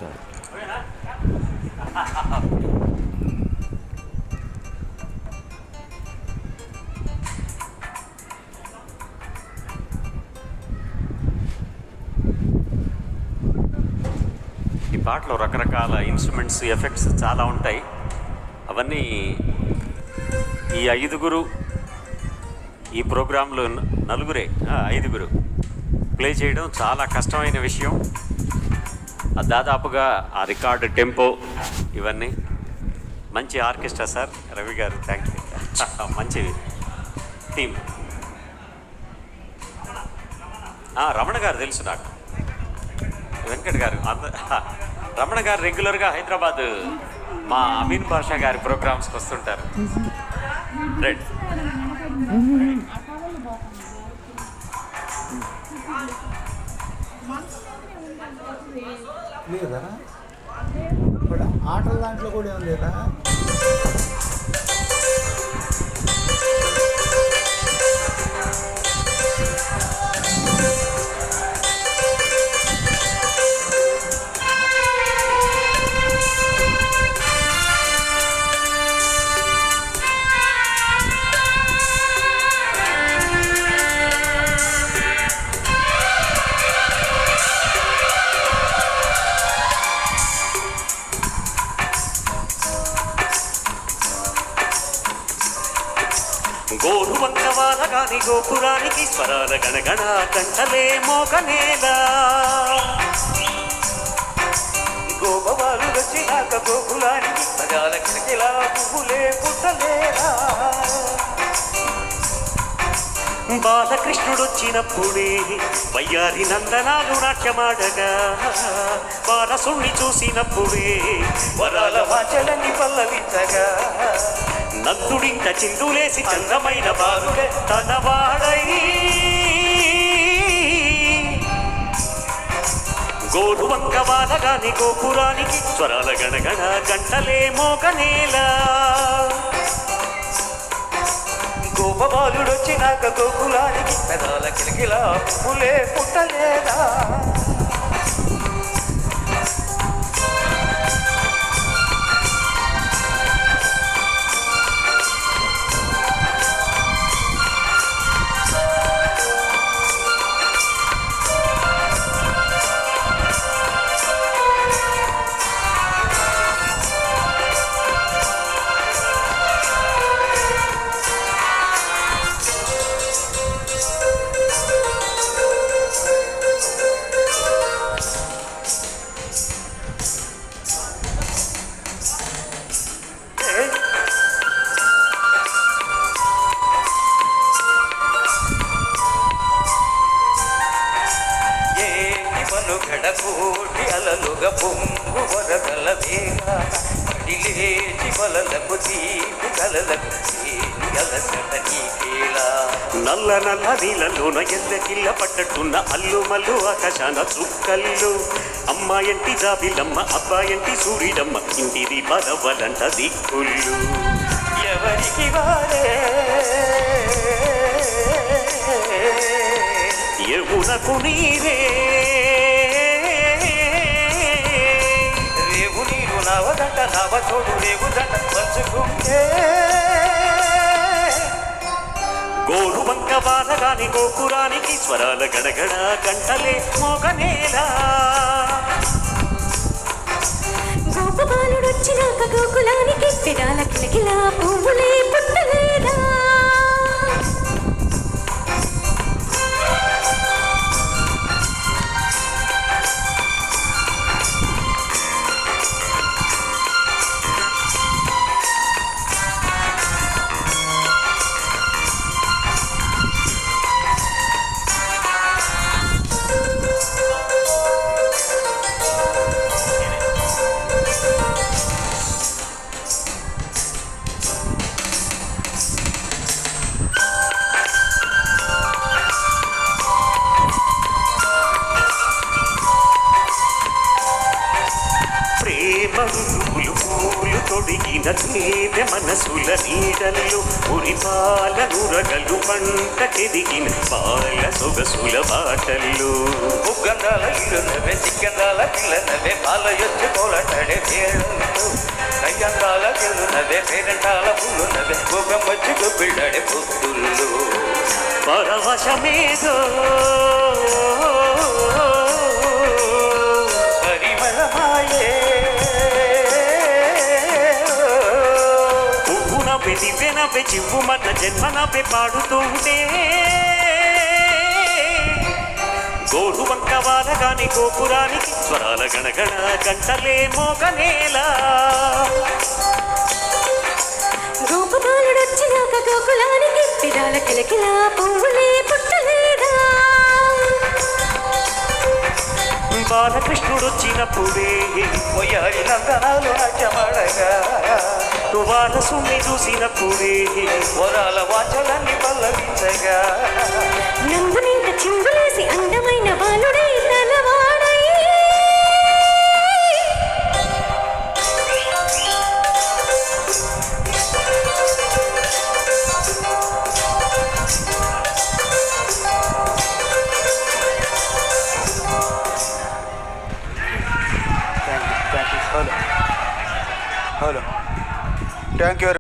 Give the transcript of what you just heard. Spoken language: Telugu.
ఈ పాటలో రకరకాల ఇన్స్ట్రుమెంట్స్, ఎఫెక్ట్స్ చాలా ఉంటాయి. అవన్నీ ఈ ఐదుగురు ఈ ప్రోగ్రాంలో ఐదుగురు ప్లే చేయడం చాలా కష్టమైన విషయం. దాదాపుగా ఆ రికార్డు, టెంపో, ఇవన్నీ మంచి ఆర్కెస్ట్రా సార్ రవి గారు, థ్యాంక్ యూ. మంచి టీం. రమణ గారు తెలుసు నాకు, వెంకట్ గారు. రమణ గారు రెగ్యులర్గా హైదరాబాద్ మా అమీన్ బాషా గారి ప్రోగ్రామ్స్కి వస్తుంటారు. రైట్. లేదా ఇప్పుడు ఆటల దాంట్లో కూడా ఏం లేదా? గోరువంకవాలగాని గోపురానికి స్వరాల గణగణ కంటలే మోగనేలా. గోపవాలు వచ్చినాక గోకులానికి సగాల కిలకిలా పువ్వులే పుట్టలేరా. బాలకృష్ణుడొచ్చినప్పుడే వయ్యారి నందనాలు నాట్యమాడగా, వారసుణ్ణి చూసినప్పుడే వరాల వాచలని పల్లవించగా, నందుడింట చిందులేసి చందమైన బాలుడే తనవాడై. గోరువంకవాలగాని గోపురానికి స్వరాల గణగణ గంటలే మోగనేలా. గోపబాలుడొచ్చినాక గోకులానికి పెదాల కిలకిలా పులే పుట్టలేదా. గడకోటి అలలుగ పొంగు వరదల వేళ పడిలేచి బలలకు తీపి కలలకు అలసట నీకేలా. నల్ల నల్ల నీళ్ళలోన ఎల్లకిల్ల పట్టట్టున్న అల్లుమల్లు ఆకాశాన చుక్కల్లు. అమ్మాయంటి జాబిలమ్మ, అబ్బాయంటి సూర్యుడమ్మ, ఇంటిది బలవలంట దిక్కుళ్ళు. ఎవరికి వారే యమునకు నీరే, రేవు నీరు నవదంట నవచోడు రేవు దంట పంచుకుంటే. గోరువంకవాలగాని గోపురానికి స్వరాల గణగణ గంటలే మోగనేలా. గోపబాలుడొచ్చినాక గోకులానికి పెదాల కిలకిలా పువ్వులే పుట్టలేదా. తొడిగిన తేనె మనసుల నీడల్లో ఉరిపాల నురగలు పంట కెదిగిన పాల సొగసుల బాటల్లో ఉగ్గందాల ఇల్లునవే సిగ్గందాల పిల్లనవే పాలయొచ్చి పోలటడే పేళ్ళు కయ్యందాల గిల్లునవే పేరంటాల పుల్లునవే గోగం వచ్చి గొప్పిళ్ళడే పొత్తుళ్ళు పరవశమేదో పరిమళమాయే పువ్వు నవ్వే దివ్య నవ్వే చివ్వు మన జన్మ నవ్వే పాడుతుంటే గోరు వంక వారగాని గోపురానికి స్వరాల గణగణ గంటలే మోగనేలా గోపబాలుడొచ్చినాక గోకులానికి పెదాల కిలకిలా పువ్వులే పుట్టలేదా బాలకృష్ణుడు వచ్చినప్పుడే మొయ్యారి నందనాలు నాట్యమాడగా వాళ్ళ సుమ్మి చూసినప్పుడే వరాల వాంఛలన్నీ పల్లవించగా నందునింట చిందులేసి అందమైన బాలుడై తలవాడై హలో థ్యాంక్ యూ